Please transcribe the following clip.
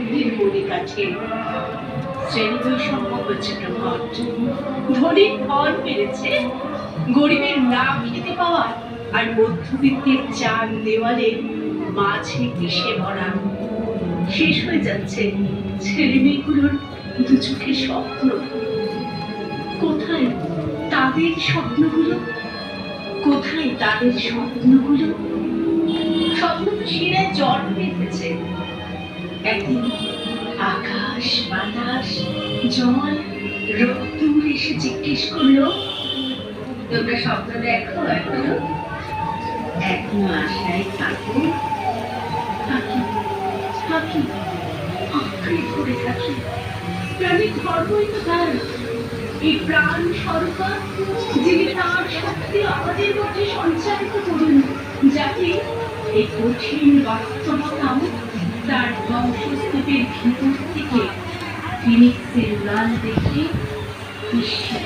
বুদ্ধির বলি কাঠে। শ্রেণী বৈষম্য হচ্ছে প্রকট, ধনীর ফল পেরেছে, গরিবের না খেতে পাওয়া আর মধ্যবিত্তের চার দেওয়ালের মাঝে মিশে মরা। শেষ হয়ে যাচ্ছে ছেলে মেয়েগুলোর দু চোখের স্বপ্ন। কোথায় তাদের স্বপ্নগুলো? কোথায় তাদের স্বপ্নগুলো? স্বপ্ন তো শিরায় জন্ম বেঁধেছে। একদিন আকাশ, বাতাস, জল, রোদ্দুর এসে জিজ্ঞেস করলো, তোমরা স্বপ্ন দেখো এখনো? এখনো আশায় থাকো? থাকি, থাকি, আঁকড়ে ধরে থাকি। প্রাণীর ধর্মই তো তার এই প্রাণ সরকার, যিনি তার শক্তি আমাদের মধ্যে সঞ্চারিত করুন, যাতে এই কঠিন বাস্তবতাও তার বংশস্তূপের ভিতর থেকে ফিনিক্সের উড়াল দেখে বিস্মিত।